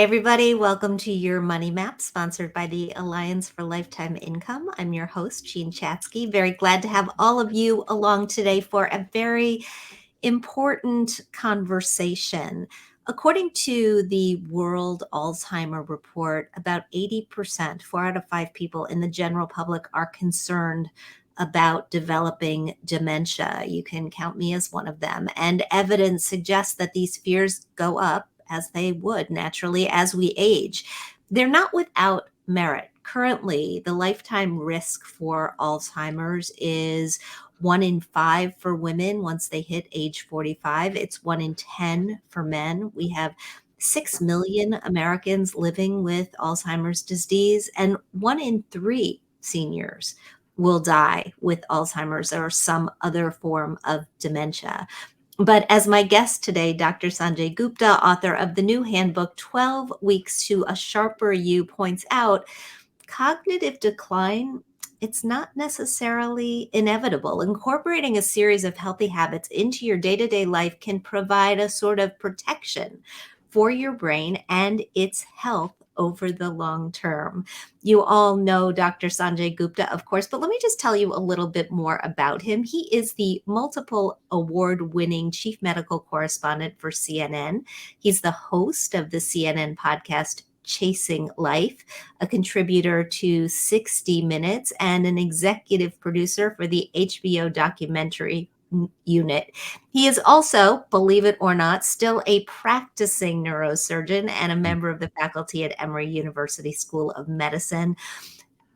Hey, everybody. Welcome to your Money Map, sponsored by the Alliance for Lifetime Income. I'm your host, Jean Chatzky. Very glad to have all of you along today for a very important conversation. According to the World Alzheimer Report, about 80%, 4 out of 5 people in the general public are concerned about developing dementia. You can count me as one of them. And evidence suggests that these fears go up, as they would naturally as we age. They're not without merit. Currently, the lifetime risk for Alzheimer's is 1 in 5 for women once they hit age 45. It's 1 in 10 for men. We have 6 million Americans living with Alzheimer's disease, and 1 in 3 seniors will die with Alzheimer's or some other form of dementia. But as my guest today, Dr. Sanjay Gupta, author of the new handbook, 12 Weeks to a Sharper You, points out, cognitive decline, it's not necessarily inevitable. Incorporating a series of healthy habits into your day-to-day life can provide a sort of protection for your brain and its health over the long term. You all know Dr. Sanjay Gupta, of course, but let me just tell you a little bit more about him. He is the multiple award-winning chief medical correspondent for CNN. He's the host of the CNN podcast Chasing Life, a contributor to 60 Minutes, and an executive producer for the HBO documentary unit. He is also, believe it or not, still a practicing neurosurgeon and a member of the faculty at Emory University School of Medicine.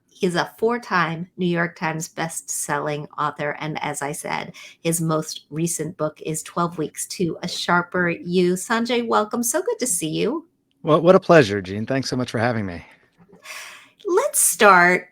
He's a 4-time New York Times best-selling author. And as I said, his most recent book is 12 Weeks to a Sharper You. Sanjay, welcome. So good to see you. Well, what a pleasure, Jean. Thanks so much for having me. Let's start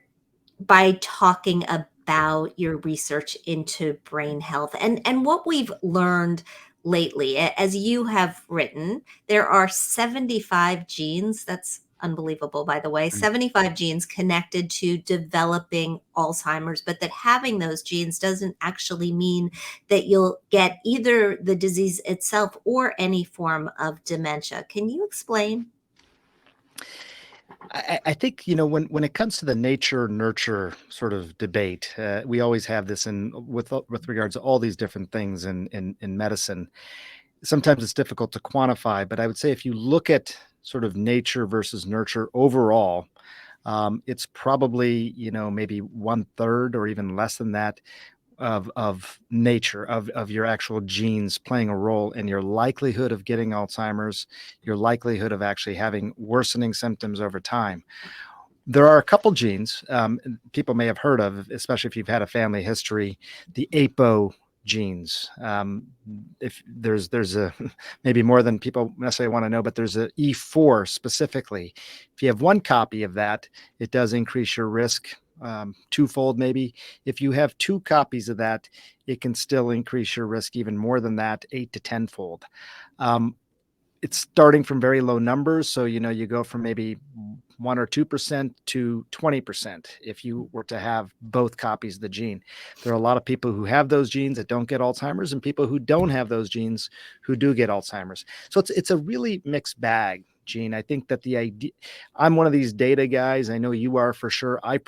by talking about your research into brain health and what we've learned lately. As you have written, there are 75 genes. That's unbelievable, by the way. 75 genes connected to developing Alzheimer's, but that having those genes doesn't actually mean that you'll get either the disease itself or any form of dementia. Can you explain? I think, when it comes to the nature nurture sort of debate, we always have this with regards to all these different things in medicine. Sometimes it's difficult to quantify, but I would say if you look at sort of nature versus nurture overall, it's probably, maybe 1/3 or even less than that of nature, of your actual genes playing a role in your likelihood of getting Alzheimer's, your likelihood of actually having worsening symptoms over time. There are a couple genes people may have heard of, especially if you've had a family history, the APO genes. If there's a maybe more than people necessarily want to know, but there's a E4 specifically. If you have one copy of that, it does increase your risk twofold maybe. If you have 2 copies of that, it can still increase your risk even more than that, 8 to 10-fold. It's starting from very low numbers. So, you go from maybe 1 or 2% to 20% if you were to have both copies of the gene. There are a lot of people who have those genes that don't get Alzheimer's and people who don't have those genes who do get Alzheimer's. So it's a really mixed bag, Gene. I think that the idea, I'm one of these data guys. I know you are for sure. I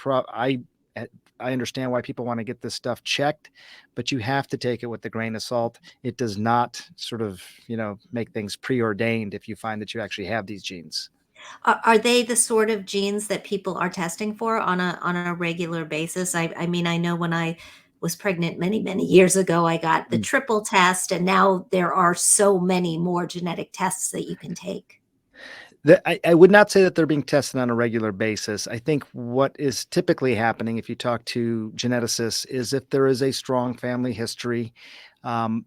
understand why people want to get this stuff checked, but you have to take it with a grain of salt. It does not sort of, make things preordained if you find that you actually have these genes. Are they the sort of genes that people are testing for on a regular basis? I mean, I know when I was pregnant many, many years ago, I got the triple test, and now there are so many more genetic tests that you can take. I would not say that they're being tested on a regular basis. I think what is typically happening if you talk to geneticists is if there is a strong family history,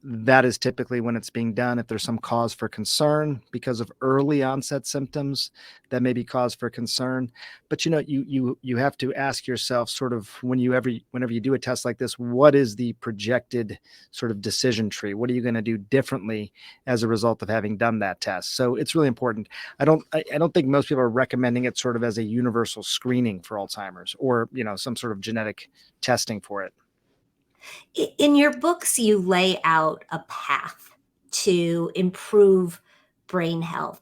that is typically when it's being done. If there's some cause for concern because of early onset symptoms, that may be cause for concern. But you have to ask yourself sort of whenever you do a test like this, what is the projected sort of decision tree? What are you going to do differently as a result of having done that test? So it's really important. I don't think most people are recommending it sort of as a universal screening for Alzheimer's or, some sort of genetic testing for it. In your books, you lay out a path to improve brain health.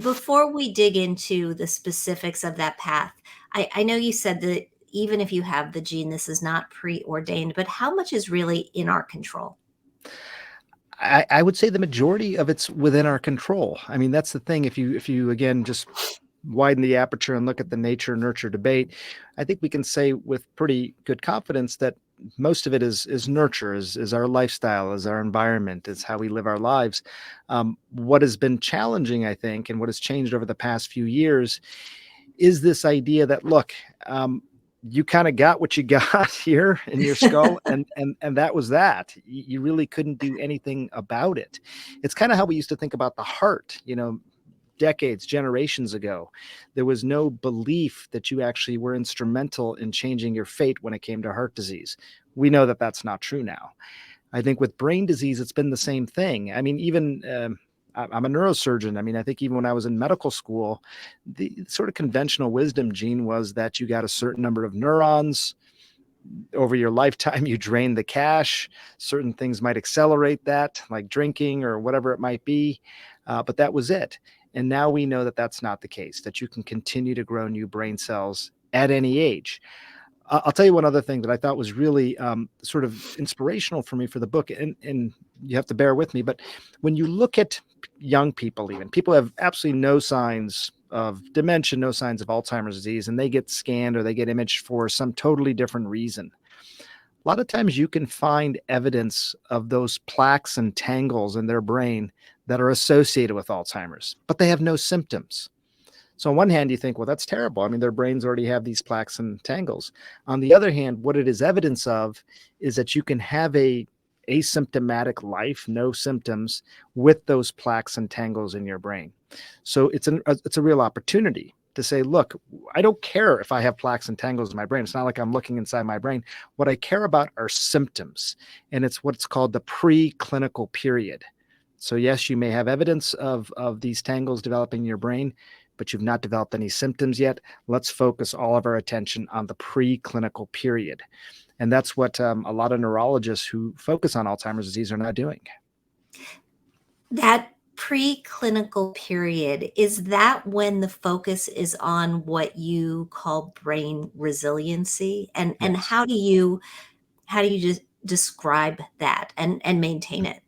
Before we dig into the specifics of that path, I know you said that even if you have the gene, this is not preordained, but how much is really in our control? I would say the majority of it's within our control. I mean, that's the thing. If you again just widen the aperture and look at the nature nurture debate, I think we can say with pretty good confidence that most of it is nurture, is our lifestyle, is our environment, is how we live our lives. What has been challenging, I think, and what has changed over the past few years is this idea that look, you kind of got what you got here in your skull, and that was that. You really couldn't do anything about it. It's kind of how we used to think about the heart, decades, generations ago. There was no belief that you actually were instrumental in changing your fate when it came to heart disease. We know that that's not true now. I think with brain disease, it's been the same thing. I mean, even I'm a neurosurgeon. I mean, I think even when I was in medical school, the sort of conventional wisdom, Gene, was that you got a certain number of neurons over your lifetime. You drain the cash. Certain things might accelerate that, like drinking or whatever it might be. But that was it. And now we know that that's not the case, that you can continue to grow new brain cells at any age. I'll tell you one other thing that I thought was really sort of inspirational for me for the book, and you have to bear with me, but when you look at young people, even people have absolutely no signs of dementia, no signs of Alzheimer's disease, and they get scanned or they get imaged for some totally different reason. A lot of times you can find evidence of those plaques and tangles in their brain that are associated with Alzheimer's, but they have no symptoms. So on one hand, you think, well, that's terrible. I mean, their brains already have these plaques and tangles. On the other hand, what it is evidence of is that you can have a asymptomatic life, no symptoms, with those plaques and tangles in your brain. So it's a real opportunity to say, look, I don't care if I have plaques and tangles in my brain. It's not like I'm looking inside my brain. What I care about are symptoms, and it's what's called the preclinical period. So yes, you may have evidence of these tangles developing in your brain, but you've not developed any symptoms yet. Let's focus all of our attention on the preclinical period. And that's what a lot of neurologists who focus on Alzheimer's disease are now doing. That preclinical period, is that when the focus is on what you call brain resiliency? And Yes. how do you just describe that and maintain it?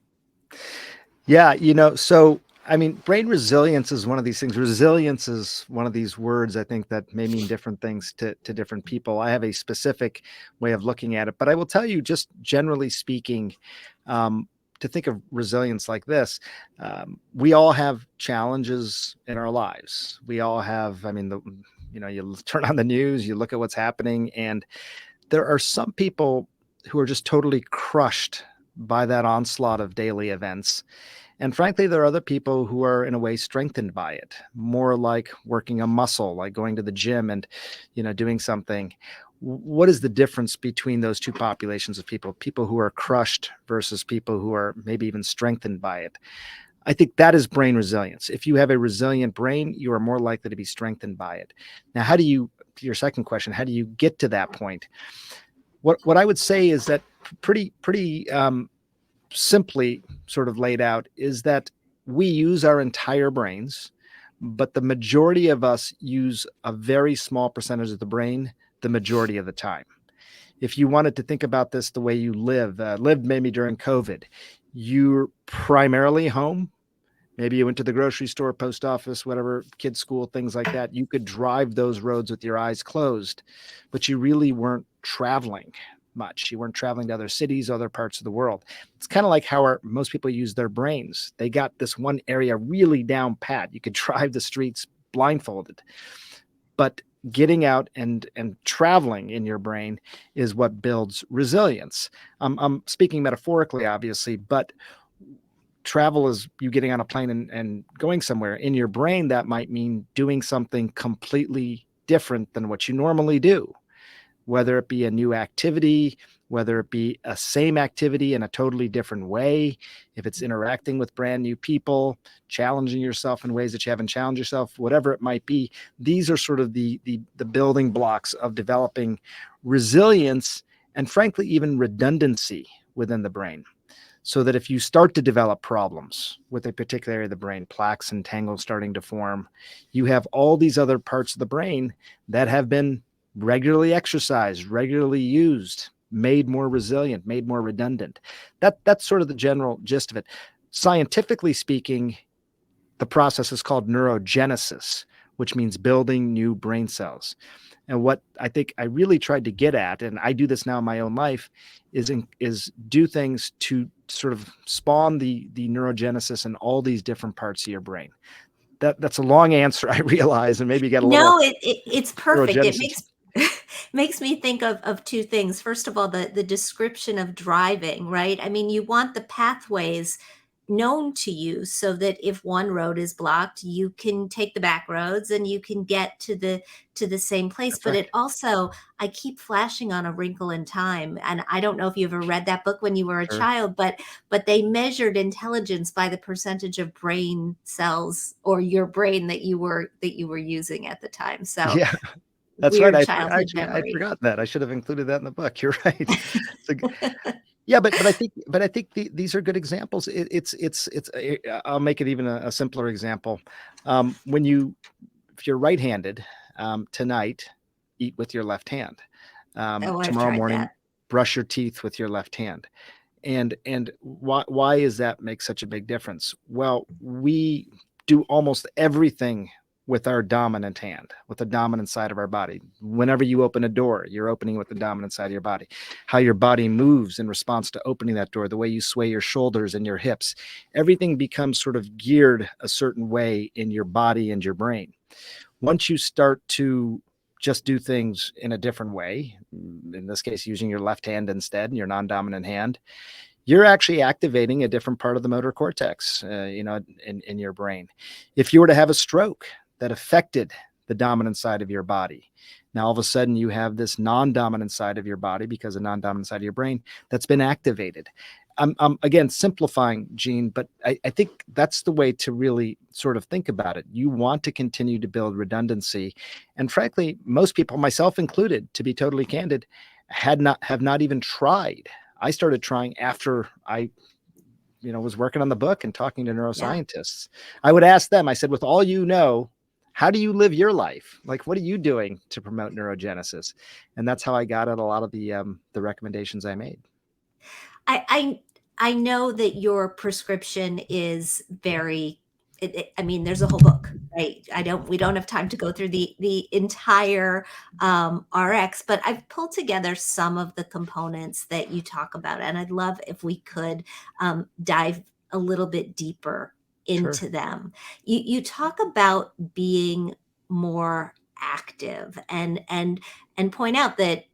Yeah, so I mean, brain resilience is one of these things. Resilience is one of these words, I think, that may mean different things to different people. I have a specific way of looking at it, but I will tell you, just generally speaking, to think of resilience like this, we all have challenges in our lives. We all have, I mean, you turn on the news, you look at what's happening, and there are some people who are just totally crushed by that onslaught of daily events. And frankly, there are other people who are in a way strengthened by it, more like working a muscle, like going to the gym and, doing something. What is the difference between those two populations of people, people who are crushed versus people who are maybe even strengthened by it? I think that is brain resilience. If you have a resilient brain, you are more likely to be strengthened by it. Now, your second question, how do you get to that point? What I would say is that pretty simply sort of laid out is that we use our entire brains, but the majority of us use a very small percentage of the brain the majority of the time. If you wanted to think about this the way you lived maybe during COVID, you're primarily home. Maybe you went to the grocery store, post office, whatever, kids' school, things like that. You could drive those roads with your eyes closed, but you really weren't traveling much. You weren't traveling to other cities, other parts of the world. It's kind of like how most people use their brains. They got this one area really down pat. You could drive the streets blindfolded, but getting out and traveling in your brain is what builds resilience. I'm speaking metaphorically, obviously, but travel is you getting on a plane and going somewhere. In your brain, that might mean doing something completely different than what you normally do, whether it be a new activity, whether it be a same activity in a totally different way, if it's interacting with brand new people, challenging yourself in ways that you haven't challenged yourself, whatever it might be. These are sort of the building blocks of developing resilience and frankly, even redundancy within the brain. so that if you start to develop problems with a particular area of the brain, plaques and tangles starting to form, you have all these other parts of the brain that have been regularly exercised, regularly used, made more resilient, made more redundant. That's sort of the general gist of it. Scientifically speaking, the process is called neurogenesis, which means building new brain cells. And what I think I really tried to get at, and I do this now in my own life, is do things to sort of spawn the neurogenesis in all these different parts of your brain. That's a long answer, I realize, and maybe you get a little No, it's perfect. It neurogenesis. makes makes me think of two things. First of all, the description of driving, right? I mean, you want the pathways known to you so that if one road is blocked, you can take the back roads and you can get to the same place. That's But right. it also, I keep flashing on A Wrinkle in Time, and I don't know if you ever read that book when you were a Sure. child, but they measured intelligence by the percentage of brain cells or your brain that you were using at the time. So Yeah, that's right. weird childhood Actually, I'd memory. forgotten that. I should have included that in the book. You're right. So, yeah, but I think these are good examples. I'll make it even a simpler example. When if you're right-handed, tonight, eat with your left hand. Oh, I've Tomorrow tried morning, that. brush your teeth with your left hand. And why is that make such a big difference? Well, we do almost everything with our dominant hand, with the dominant side of our body. Whenever you open a door, you're opening with the dominant side of your body. How your body moves in response to opening that door, the way you sway your shoulders and your hips, everything becomes sort of geared a certain way in your body and your brain. Once you start to just do things in a different way, in this case, using your left hand instead, your non-dominant hand, you're actually activating a different part of the motor cortex, in your brain. If you were to have a stroke that affected the dominant side of your body, now all of a sudden you have this non-dominant side of your body because the non-dominant side of your brain that's been activated. I'm again simplifying, Gene, but I think that's the way to really sort of think about it. You want to continue to build redundancy, and frankly, most people, myself included, to be totally candid, have not even tried. I started trying after I, was working on the book and talking to Yeah. neuroscientists. I would ask them, I said, with all you know, how do you live your life? Like, what are you doing to promote neurogenesis? And that's how I got at a lot of the recommendations I made. I I I know that your prescription is very I mean, there's a whole book, right? I don't We don't have time to go through the entire RX, but I've pulled together some of the components that you talk about, and I'd love if we could dive a little bit deeper Sure. into them. You talk about being more active and point out that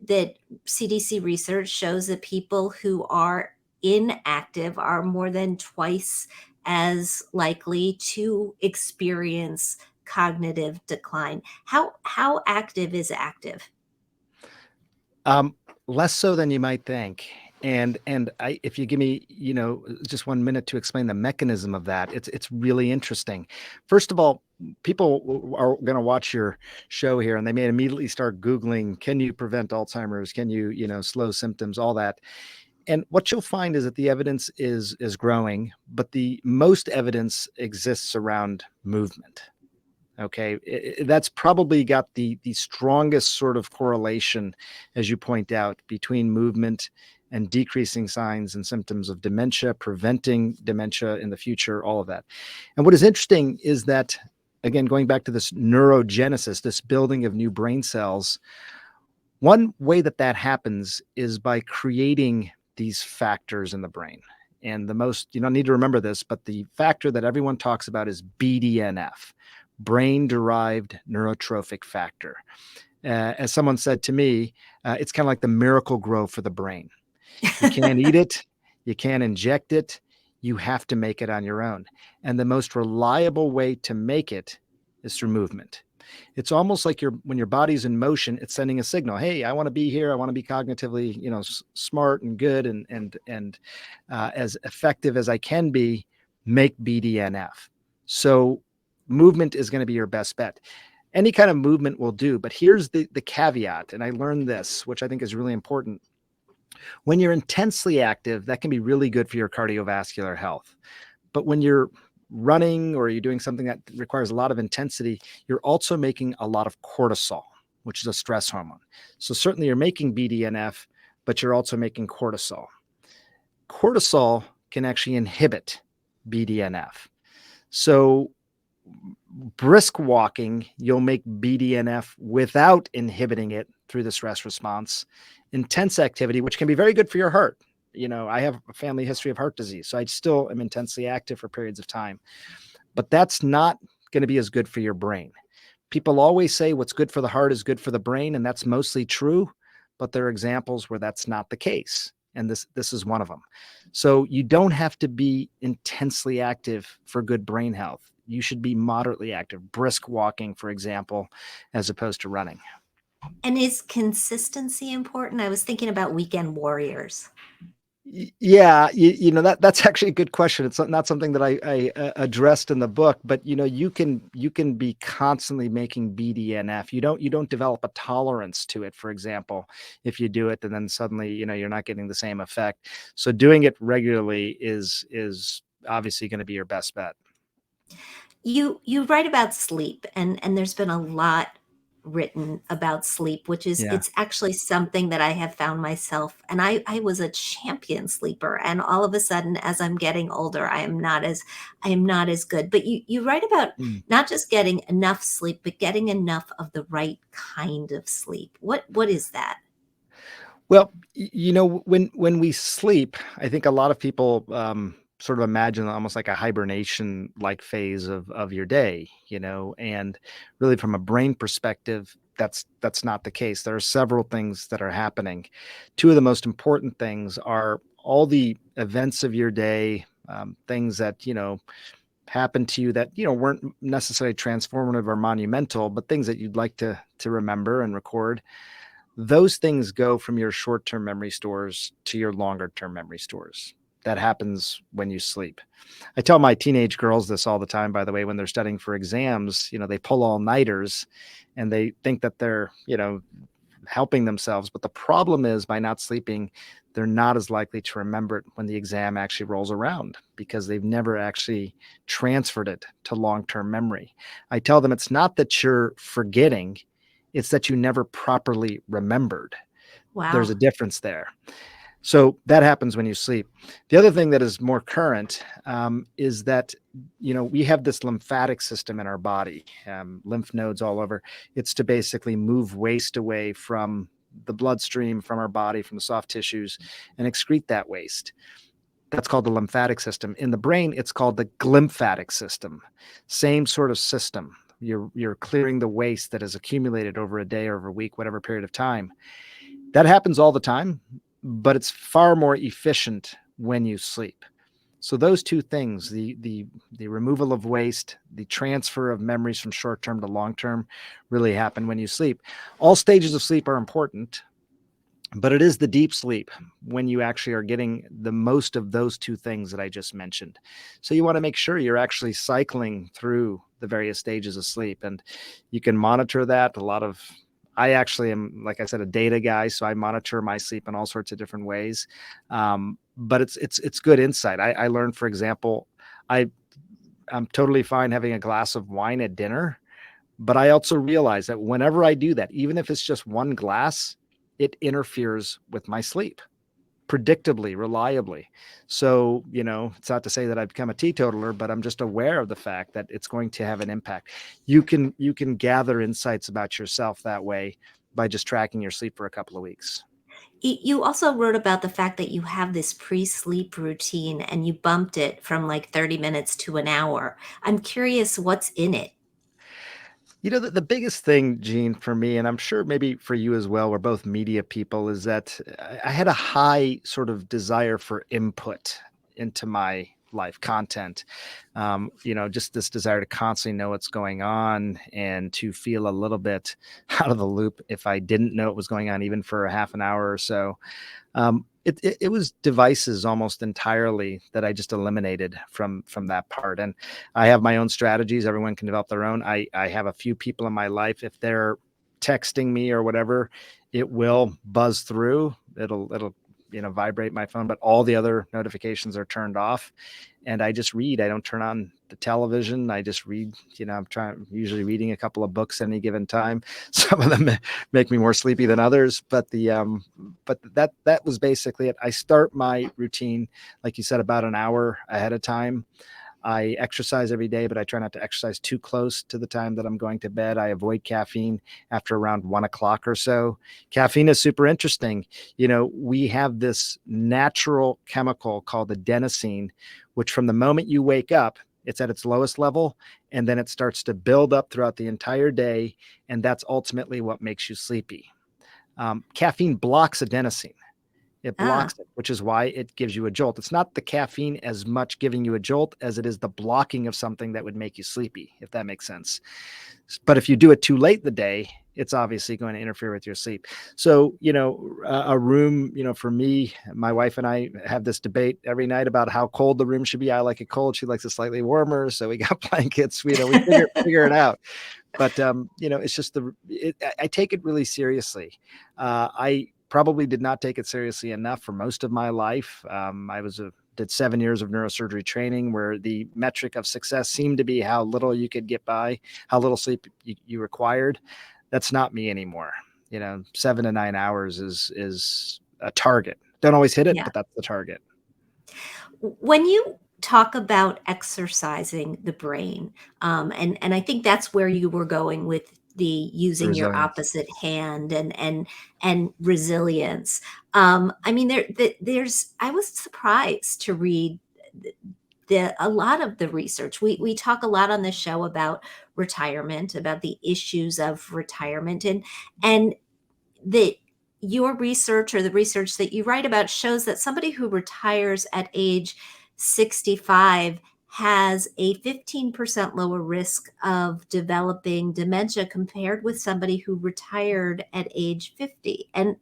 CDC research shows that people who are inactive are more than twice as likely to experience cognitive decline. How active is active? Um, Less so than you might think. If you give me, just 1 minute to explain the mechanism of that, it's really interesting. First of all, people are going to watch your show here, and they may immediately start Googling, "Can you prevent Alzheimer's? Can you, slow symptoms?" All that. And what you'll find is that the evidence is growing, but the most evidence exists around movement. Okay, that's probably got the strongest sort of correlation, as you point out, between movement and decreasing signs and symptoms of dementia, preventing dementia in the future, all of that. And what is interesting is that, again, going back to this neurogenesis, this building of new brain cells, one way that that happens is by creating these factors in the brain. And the most, you don't need to remember this, but the factor that everyone talks about is BDNF, brain derived neurotrophic factor. As someone said to me, it's kind of like the miracle grow for the brain. You can't eat it, you can't inject it, you have to make it on your own. And the most reliable way to make it is through movement. It's almost like when your body's in motion, it's sending a signal. Hey, I want to be here. I want to be cognitively, smart and good and as effective as I can be. Make BDNF. So movement is going to be your best bet. Any kind of movement will do. But here's the caveat, and I learned this, which I think is really important. When you're intensely active, that can be really good for your cardiovascular health. But when you're running or you're doing something that requires a lot of intensity, you're also making a lot of cortisol, which is a stress hormone. So certainly you're making BDNF, but you're also making cortisol. Cortisol can actually inhibit BDNF. So brisk walking, you'll make BDNF without inhibiting it through the stress response. Intense activity, which can be very good for your heart. I have a family history of heart disease, so I still am intensely active for periods of time. But that's not going to be as good for your brain. People always say what's good for the heart is good for the brain, and that's mostly true, but there are examples where that's not the case. And this is one of them. So you don't have to be intensely active for good brain health. You should be moderately active, brisk walking, for example, as opposed to running. And is consistency important? I was thinking about weekend warriors. Yeah, that's actually a good question. It's not something that I addressed in the book, but you can be constantly making BDNF. You don't develop a tolerance to it, for example, if you do it, and then suddenly you're not getting the same effect. So doing it regularly is obviously going to be your best bet. You write about sleep, and there's been a lot written about sleep, which is Yeah. it's actually something that I have found myself, and I was a champion sleeper, and all of a sudden, as I'm getting older, I am not as good. But you write about Mm. not just getting enough sleep, but getting enough of the right kind of sleep. What is that? Well, when we sleep, I think a lot of people sort of imagine almost like a hibernation like phase of your day, and really from a brain perspective, that's not the case. There are several things that are happening. Two of the most important things are all the events of your day, things that happened to you that weren't necessarily transformative or monumental, but things that you'd like to remember and record. Those things go from your short-term memory stores to your longer-term memory stores. That happens when you sleep. I tell my teenage girls this all the time, by the way, when they're studying for exams, they pull all-nighters and they think that they're, helping themselves. But the problem is by not sleeping, they're not as likely to remember it when the exam actually rolls around because they've never actually transferred it to long-term memory. I tell them it's not that you're forgetting, it's that you never properly remembered. There's Wow. a difference there. So that happens when you sleep. The other thing that is more current is that we have this lymphatic system in our body, lymph nodes all over. It's to basically move waste away from the bloodstream, from our body, from the soft tissues, and excrete that waste. That's called the lymphatic system. In the brain, it's called the glymphatic system. Same sort of system. You're clearing the waste that has accumulated over a day or over a week, whatever period of time. That happens all the time, but it's far more efficient when you sleep. So those two things, the removal of waste, the transfer of memories from short term to long term, really happen when you sleep. All stages of sleep are important, but it is the deep sleep when you actually are getting the most of those two things that I just mentioned. So you want to make sure you're actually cycling through the various stages of sleep, and you can monitor that. I actually am, like I said, a data guy, so I monitor my sleep in all sorts of different ways. But it's good insight. I learned, for example, I I'm totally fine having a glass of wine at dinner, but I also realize that whenever I do that, even if it's just one glass, it interferes with my sleep predictably, reliably. So, it's not to say that I've become a teetotaler, but I'm just aware of the fact that it's going to have an impact. You can gather insights about yourself that way by just tracking your sleep for a couple of weeks. You also wrote about the fact that you have this pre-sleep routine and you bumped it from like 30 minutes to an hour. I'm curious what's in it. The biggest thing, Gene, for me, and I'm sure maybe for you as well, we're both media people, is that I had a high sort of desire for input into my life content. Just this desire to constantly know what's going on and to feel a little bit out of the loop if I didn't know what was going on, even for a half an hour or so. It was devices almost entirely that I just eliminated from that part. And I have my own strategies. Everyone can develop their own. I have a few people in my life. If they're texting me or whatever, it will buzz through. It'll vibrate my phone, but all the other notifications are turned off. And I just read. I don't turn on the television. I just read. I'm usually reading a couple of books at any given time. Some of them make me more sleepy than others, but that was basically it. I start my routine, like you said, about an hour ahead of time. I exercise every day, but I try not to exercise too close to the time that I'm going to bed. I avoid caffeine after around 1 o'clock or so. Caffeine is super interesting. We have this natural chemical called adenosine, which from the moment you wake up, it's at its lowest level, and then it starts to build up throughout the entire day. And that's ultimately what makes you sleepy. Caffeine blocks adenosine. It Ah, blocks it, which is why it gives you a jolt. It's not the caffeine as much giving you a jolt as it is the blocking of something that would make you sleepy, if that makes sense. But if you do it too late in the day, it's obviously going to interfere with your sleep. So, a room, for me, my wife and I have this debate every night about how cold the room should be. I like it cold. She likes it slightly warmer. So we got blankets, we figure it out. But it's just I take it really seriously. I probably did not take it seriously enough for most of my life. I did 7 years of neurosurgery training, where the metric of success seemed to be how little you could get by, how little sleep you required. That's not me anymore. 7 to 9 hours is a target. Don't always hit it, yeah. but that's the target. When you talk about exercising the brain, and I think that's where you were going with the The using your resilience. opposite hand and resilience. I mean, there's I was surprised to read a lot of the research. We talk a lot on this show about retirement, about the issues of retirement, and that your research or the research that you write about shows that somebody who retires at age 65 has a 15% lower risk of developing dementia compared with somebody who retired at age 50. And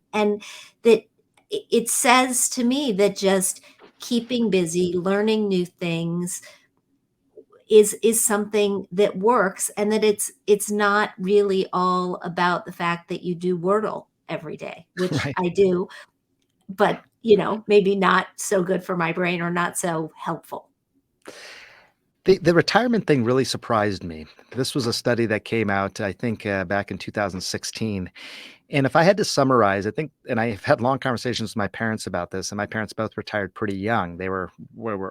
that it says to me that just keeping busy, learning new things is something that works, and that it's not really all about the fact that you do Wordle every day, which Right. I do, but, maybe not so good for my brain or not so helpful. The retirement thing really surprised me. This was a study that came out, I think, back in 2016. And if I had to summarize, I think, and I've had long conversations with my parents about this, and my parents both retired pretty young. They were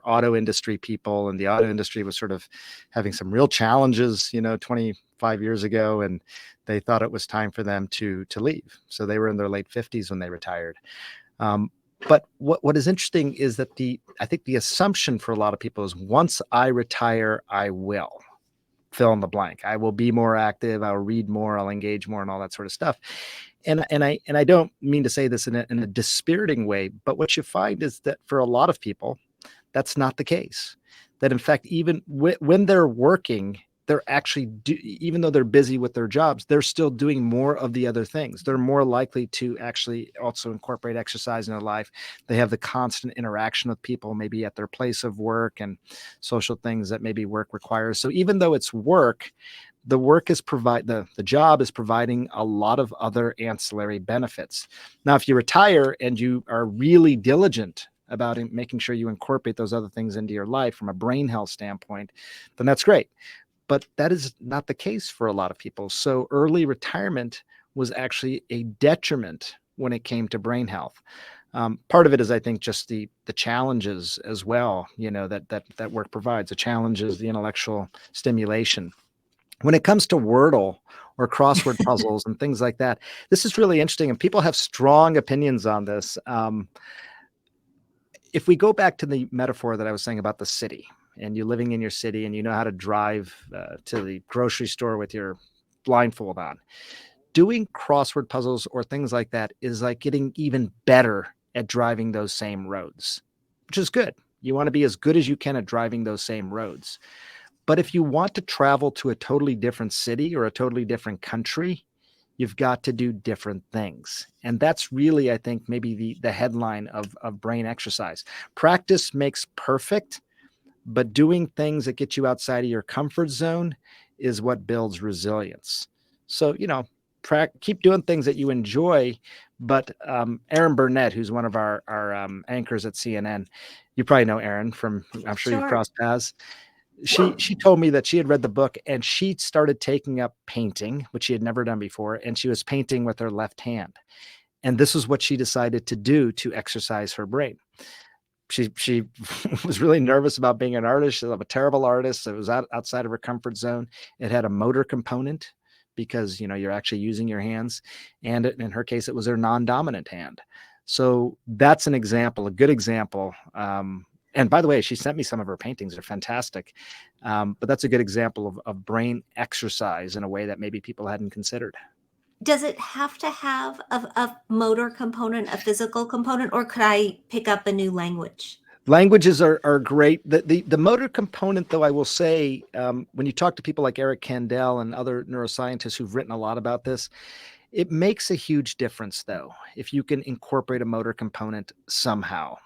auto industry people, and the auto industry was sort of having some real challenges, 25 years ago, and they thought it was time for them to leave. So they were in their late 50s when they retired. Um, but what is interesting is that I think the assumption for a lot of people is once I retire, I will fill in the blank. I will be more active. I'll read more. I'll engage more, and all that sort of stuff. And I don't mean to say this in a dispiriting way, but what you find is that for a lot of people, that's not the case. That in fact, even when they're working, they're actually even though they're busy with their jobs, they're still doing more of the other things. They're more likely to actually also incorporate exercise in their life. They have the constant interaction with people, maybe at their place of work, and social things that maybe work requires. So even though it's work, the work is the job is providing a lot of other ancillary benefits. Now, if you retire and you are really diligent about making sure you incorporate those other things into your life from a brain health standpoint, then that's great. But that is not the case for a lot of people. So early retirement was actually a detriment when it came to brain health. Part of it is, I think, just the challenges as well. That work provides. The challenges, the intellectual stimulation. When it comes to Wordle or crossword puzzles and things like that, this is really interesting, and people have strong opinions on this. If we go back to the metaphor that I was saying about the city, and you're living in your city and you know how to drive to the grocery store with your blindfold on, doing crossword puzzles or things like that is like getting even better at driving those same roads, which is good. You want to be as good as you can at driving those same roads. But if you want to travel to a totally different city or a totally different country, you've got to do different things. And that's really, I think, maybe the headline of brain exercise. Practice makes perfect, but doing things that get you outside of your comfort zone is what builds resilience. So, keep doing things that you enjoy. But Erin Burnett, who's one of our anchors at CNN, you probably know Erin from, I'm sure you've Sure. crossed paths. She told me that she had read the book and she started taking up painting, which she had never done before, and she was painting with her left hand. And this is what she decided to do to exercise her brain. She was really nervous about being an artist. She's a terrible artist. It was outside of her comfort zone. It had a motor component because, you're actually using your hands. And in her case, it was her non-dominant hand. So that's an example, a good example. And by the way, she sent me some of her paintings. They're fantastic. But that's a good example of brain exercise in a way that maybe people hadn't considered. Does it have to have a motor component, a physical component, or could I pick up a new language? Languages are great. The motor component, though, I will say, when you talk to people like Eric Kandel and other neuroscientists who've written a lot about this, it makes a huge difference, though, if you can incorporate a motor component somehow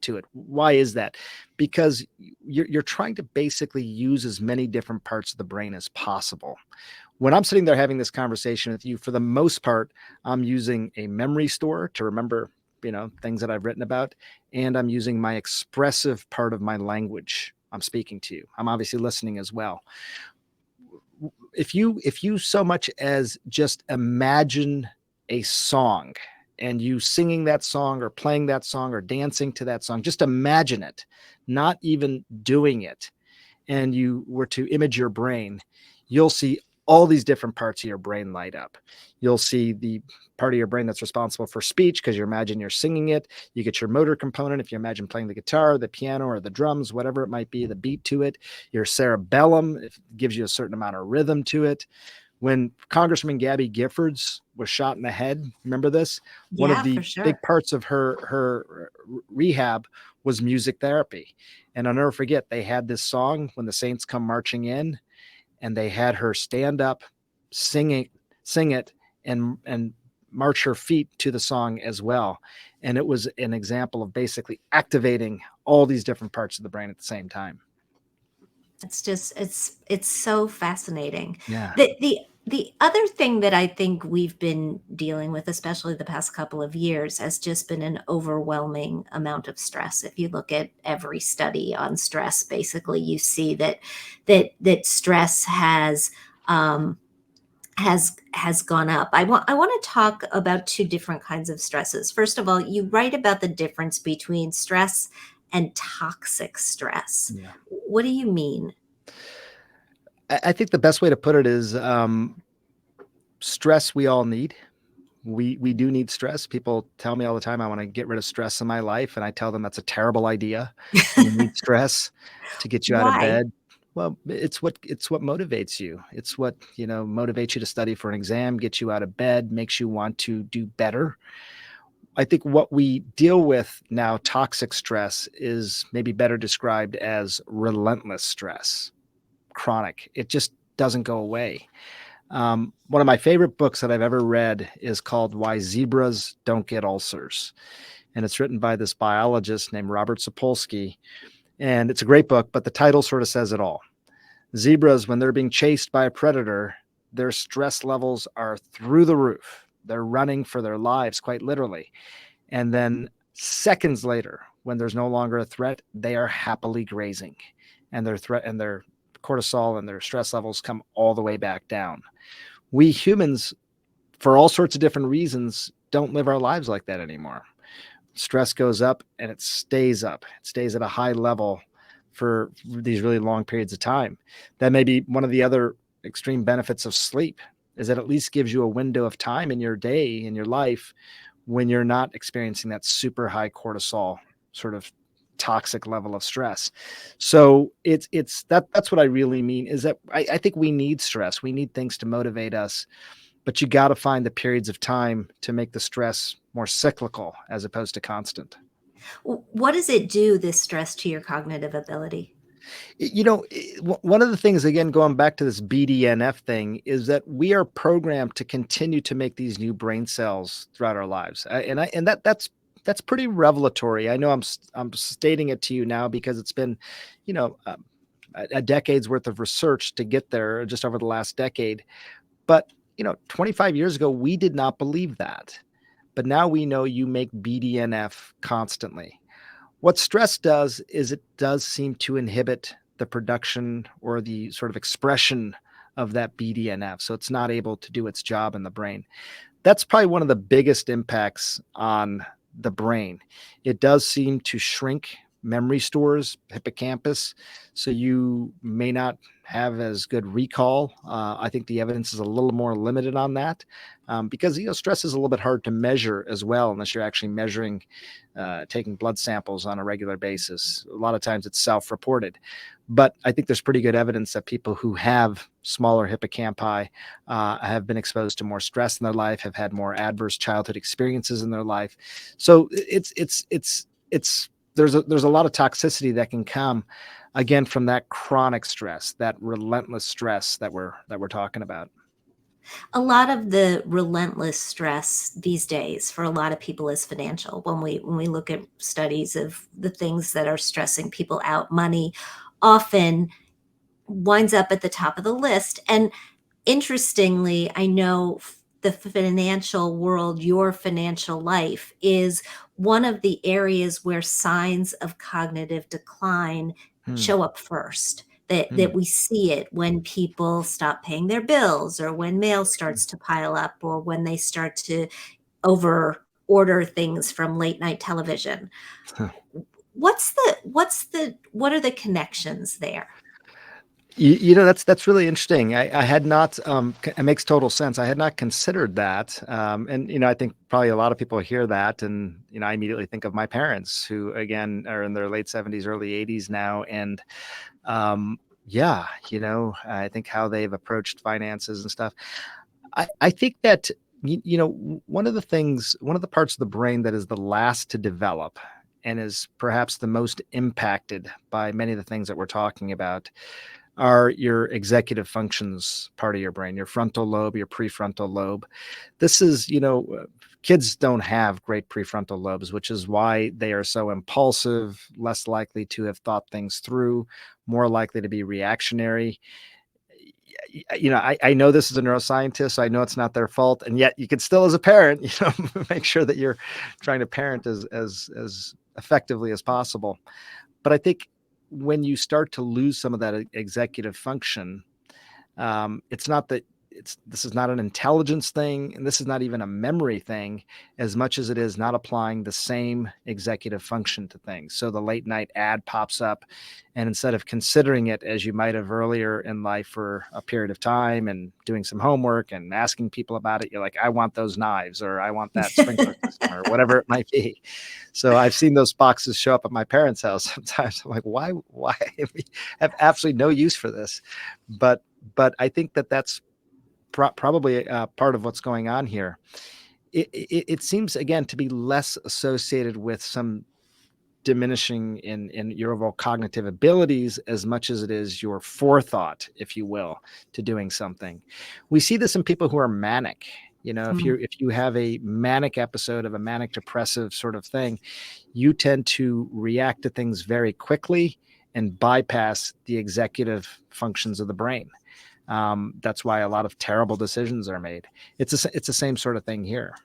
to it. Why is that? Because you're trying to basically use as many different parts of the brain as possible. When I'm sitting there having this conversation with you, for the most part, I'm using a memory store to remember, things that I've written about, and I'm using my expressive part of my language. I'm speaking to you. I'm obviously listening as well. If you so much as just imagine a song and you singing that song or playing that song or dancing to that song, just imagine it, not even doing it, and you were to image your brain, you'll see all these different parts of your brain light up. You'll see the part of your brain that's responsible for speech because you imagine you're singing it. You get your motor component if you imagine playing the guitar, the piano, or the drums, whatever it might be, the beat to it. Your cerebellum, it gives you a certain amount of rhythm to it. When Congressman Gabby Giffords was shot in the head, remember this? One of Yeah, the for sure. big parts of her rehab was music therapy. And I'll never forget, they had this song, When the Saints Come Marching In, and they had her stand up, sing it, and march her feet to the song as well. And it was an example of basically activating all these different parts of the brain at the same time. It's just it's so fascinating. Yeah. The other thing that I think we've been dealing with, especially the past couple of years, has just been an overwhelming amount of stress. If you look at every study on stress, basically you see that stress um, has gone up. I want to talk about two different kinds of stresses. First of all, you write about the difference between stress and toxic stress. Yeah. What do you mean? I think the best way to put it is stress we all need. We do need stress. People tell me all the time, I want to get rid of stress in my life. And I tell them that's a terrible idea. You need stress to get you out of Why? bed. Well, it's what motivates you. It's what, motivates you to study for an exam, gets you out of bed, makes you want to do better. I think what we deal with now, toxic stress, is maybe better described as relentless stress, chronic. It just doesn't go away. One of my favorite books that I've ever read is called Why Zebras Don't Get Ulcers. And it's written by this biologist named Robert Sapolsky. And it's a great book, but the title sort of says it all. Zebras, when they're being chased by a predator, their stress levels are through the roof. They're running for their lives, quite literally. And then seconds later, when there's no longer a threat, they are happily grazing. And their cortisol and their stress levels come all the way back down. We humans, for all sorts of different reasons, don't live our lives like that anymore. Stress goes up and it stays up. It stays at a high level for these really long periods of time. That may be one of the other extreme benefits of sleep, is that at least gives you a window of time in your day, in your life, when you're not experiencing that super high cortisol sort of toxic level of stress. So that's what I really mean, is that I think we need stress. We need things to motivate us, but you got to find the periods of time to make the stress more cyclical as opposed to constant. What does it do, this stress, to your cognitive ability? One of the things, again, going back to this BDNF thing, is that we are programmed to continue to make these new brain cells throughout our lives. That's pretty revelatory. I know I'm stating it to you now because it's been, you know, a decade's worth of research to get there just over the last decade. But 25 years ago, we did not believe that. But now we know you make BDNF constantly. What stress does is it does seem to inhibit the production or the sort of expression of that BDNF. So it's not able to do its job in the brain. That's probably one of the biggest impacts on the brain. It does seem to shrink memory stores, hippocampus, so you may not have as good recall. I think the evidence is a little more limited on that because stress is a little bit hard to measure as well, unless you're actually measuring, taking blood samples on a regular basis. A lot of times it's self-reported, but I think there's pretty good evidence that people who have smaller hippocampi have been exposed to more stress in their life, have had more adverse childhood experiences in their life. So there's a lot of toxicity that can come again from that chronic stress, that relentless stress that we're talking about. A lot of the relentless stress these days for a lot of people is financial. When we look at studies of the things that are stressing people out, money often winds up at the top of the list. And interestingly, I know the financial world, your financial life, is one of the areas where signs of cognitive decline Hmm. show up first. That Hmm. we see it when people stop paying their bills, or when mail starts to pile up, or when they start to over order things from late night television. What are the connections there? That's really interesting. I had not. It makes total sense. I had not considered that. And I think probably a lot of people hear that, and I immediately think of my parents, who again are in their late 70s, early 80s now, and yeah, I think how they've approached finances and stuff. I think that one of the things, one of the parts of the brain that is the last to develop and is perhaps the most impacted by many of the things that we're talking about are your executive functions part of your brain, your frontal lobe, your prefrontal lobe. This is, kids don't have great prefrontal lobes, which is why they are so impulsive, less likely to have thought things through, more likely to be reactionary. I know this is a neuroscientist, so I know it's not their fault, and yet you can still, as a parent, make sure that you're trying to parent as effectively as possible. But I think when you start to lose some of that executive function, it's not that this is not an intelligence thing, and this is not even a memory thing, as much as it is not applying the same executive function to things. So the late night ad pops up, and instead of considering it as you might have earlier in life for a period of time and doing some homework and asking people about it, you're like, I want those knives, or I want that sprinkler system, or whatever it might be. So I've seen those boxes show up at my parents' house sometimes. I'm like, why we have absolutely no use for this? But I think that that's probably part of what's going on here. It seems again to be less associated with some diminishing in your overall cognitive abilities as much as it is your forethought, if you will, to doing something. We see this in people who are manic. Mm. If you have a manic episode of a manic depressive sort of thing, you tend to react to things very quickly and bypass the executive functions of the brain. That's why a lot of terrible decisions are made. It's the same sort of thing here.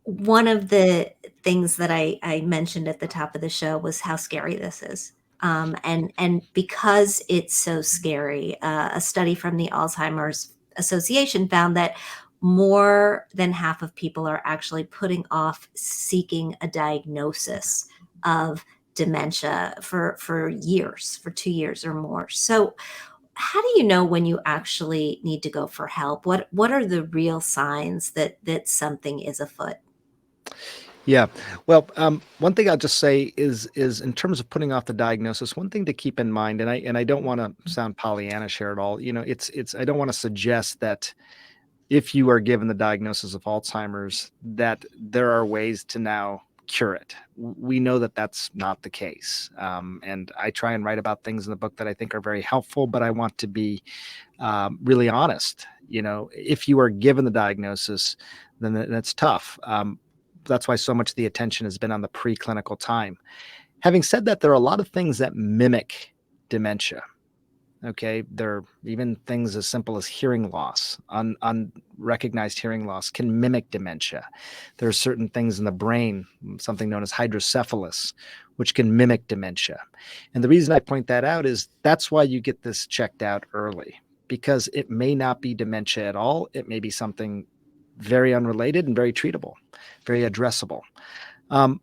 One of the things that I mentioned at the top of the show was how scary this is. And because it's so scary, a study from the Alzheimer's Association found that more than half of people are actually putting off seeking a diagnosis of dementia for years, for 2 years or more. So how do you know when you actually need to go for help? What are the real signs that something is afoot? Yeah. Well, one thing I'll just say is in terms of putting off the diagnosis, one thing to keep in mind, and I don't want to sound Pollyannish here at all. It's I don't want to suggest that if you are given the diagnosis of Alzheimer's, that there are ways to now cure it. We know that that's not the case. And I try and write about things in the book that I think are very helpful, but I want to be really honest. If you are given the diagnosis, then that's tough. That's why so much of the attention has been on the preclinical time. Having said that, there are a lot of things that mimic dementia. Okay, there are even things as simple as hearing loss, unrecognized hearing loss can mimic dementia. There are certain things in the brain, something known as hydrocephalus, which can mimic dementia. And the reason I point that out is that's why you get this checked out early, because it may not be dementia at all. It may be something very unrelated and very treatable, very addressable. Um,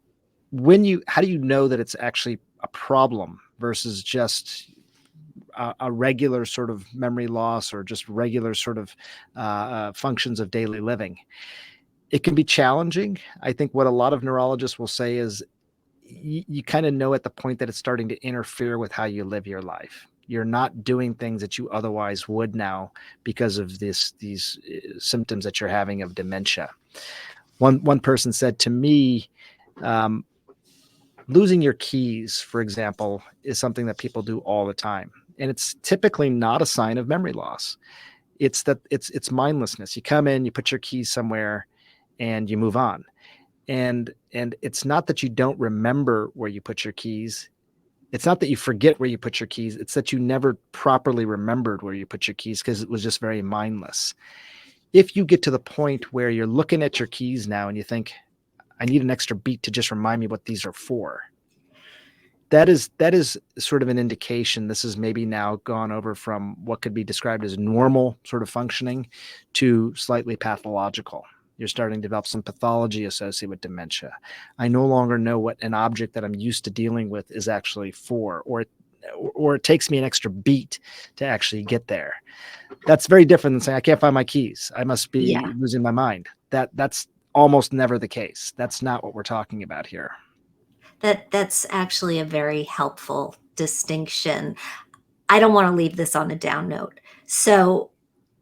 how do you know that it's actually a problem versus just a regular sort of memory loss or just regular sort of functions of daily living? It can be challenging. I think what a lot of neurologists will say is you kind of know at the point that it's starting to interfere with how you live your life. You're not doing things that you otherwise would now because of these symptoms that you're having of dementia. One person said to me, um, losing your keys, for example, is something that people do all the time. And it's typically not a sign of memory loss. It's mindlessness. You come in, you put your keys somewhere, and you move on. And it's not that you don't remember where you put your keys. It's not that you forget where you put your keys. It's that you never properly remembered where you put your keys because it was just very mindless. If you get to the point where you're looking at your keys now and you think, I need an extra beat to just remind me what these are for, that is sort of an indication this is maybe now gone over from what could be described as normal sort of functioning to slightly pathological. You're starting to develop some pathology associated with dementia. I no longer know what an object that I'm used to dealing with is actually for, or it takes me an extra beat to actually get there. That's very different than saying I can't find my keys, I must Yeah. be losing my mind. That's almost never the case. That's not what we're talking about here. That's actually a very helpful distinction. I don't wanna leave this on a down note. So,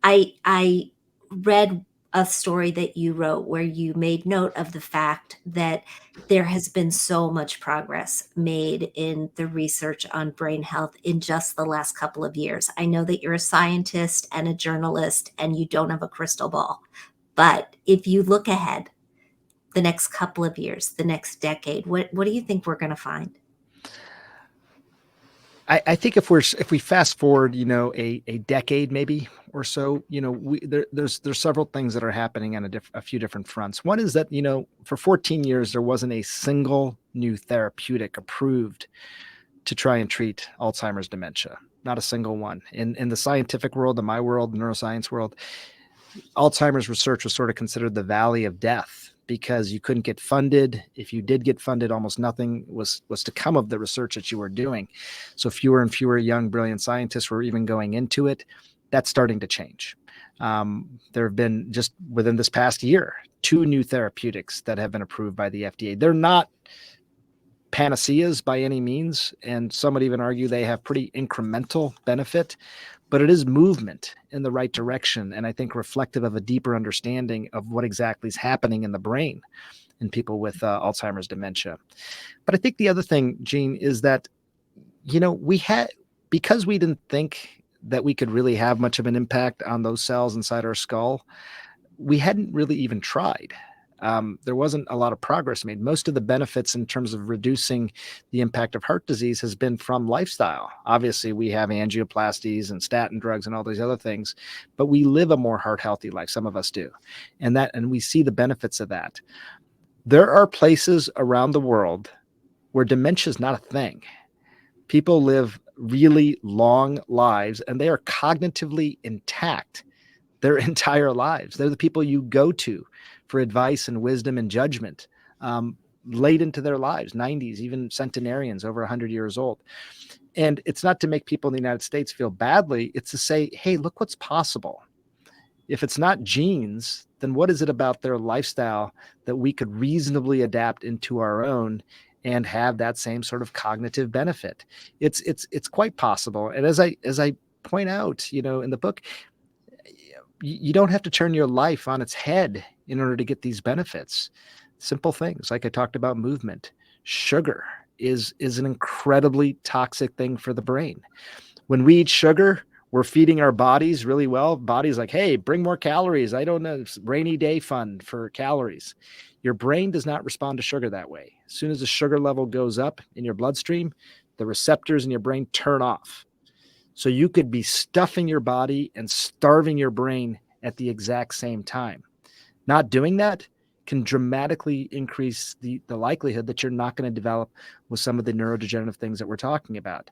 I read a story that you wrote where you made note of the fact that there has been so much progress made in the research on brain health in just the last couple of years. I know that you're a scientist and a journalist, and you don't have a crystal ball, but if you look ahead the next couple of years, the next decade, what do you think we're gonna find? I think if we fast forward, a decade maybe or so, there's several things that are happening on a few different fronts. One is that for 14 years there wasn't a single new therapeutic approved to try and treat Alzheimer's dementia. Not a single one. In the scientific world, in my world, the neuroscience world, Alzheimer's research was sort of considered the valley of death because you couldn't get funded. If you did get funded, almost nothing was to come of the research that you were doing. So fewer and fewer young, brilliant scientists were even going into it. That's starting to change. There have been, just within this past year, 2 new therapeutics that have been approved by the FDA. They're not panaceas by any means, and some would even argue they have pretty incremental benefit, but it is movement in the right direction, and I think reflective of a deeper understanding of what exactly is happening in the brain in people with Alzheimer's dementia. But I think the other thing, Gene, is that we had, because we didn't think that we could really have much of an impact on those cells inside our skull, we hadn't really even tried. There wasn't a lot of progress made. Most of the benefits in terms of reducing the impact of heart disease has been from lifestyle. Obviously, we have angioplasties and statin drugs and all these other things, but we live a more heart healthy life. Some of us do, and we see the benefits of that. There are places around the world where dementia is not a thing. People live really long lives, and they are cognitively intact their entire lives. They're the people you go to for advice and wisdom and judgment late into their lives, 90s, even centenarians over 100 years old. And it's not to make people in the United States feel badly. It's to say, hey, look what's possible. If it's not genes, then what is it about their lifestyle that we could reasonably adapt into our own and have that same sort of cognitive benefit? It's quite possible. And as I point out, in the book, you don't have to turn your life on its head in order to get these benefits. Simple things like I talked about, movement. Sugar is an incredibly toxic thing for the brain. When we eat sugar, we're feeding our bodies really well. Body's like, hey, bring more calories. I don't know, rainy day fund for calories. Your brain does not respond to sugar that way. As soon as the sugar level goes up in your bloodstream, the receptors in your brain turn off. So you could be stuffing your body and starving your brain at the exact same time. Not doing that can dramatically increase the likelihood that you're not going to develop with some of the neurodegenerative things that we're talking about.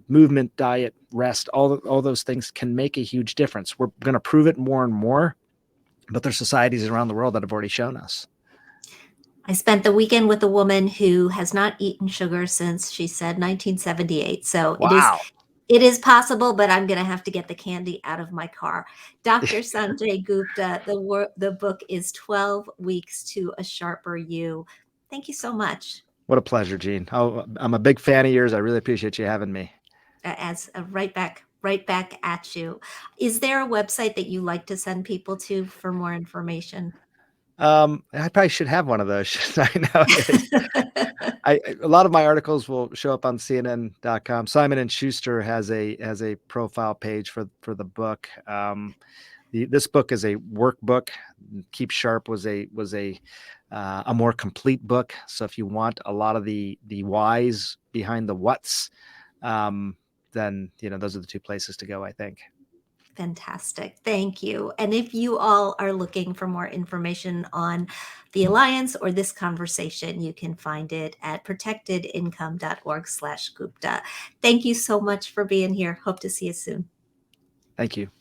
Movement, diet, rest, all those things can make a huge difference. We're going to prove it more and more, but there's societies around the world that have already shown us. I spent the weekend with a woman who has not eaten sugar since, she said, 1978. So Wow. it is possible, but I'm going to have to get the candy out of my car. Dr. Sanjay Gupta, the book is 12 Weeks to a Sharper You. Thank you so much. What a pleasure, Gene. I'm a big fan of yours. I really appreciate you having me. As right back at you. Is there a website that you like to send people to for more information? I probably should have one of those, shouldn't I, nowadays? A lot of my articles will show up on CNN.com. Simon and Schuster has a profile page for the book. This book is a workbook. Keep Sharp was a more complete book. So if you want a lot of the whys behind the whats, then those are the two places to go, I think. Fantastic. Thank you. And if you all are looking for more information on the Alliance or this conversation, you can find it at protectedincome.org/Gupta. Thank you so much for being here. Hope to see you soon. Thank you.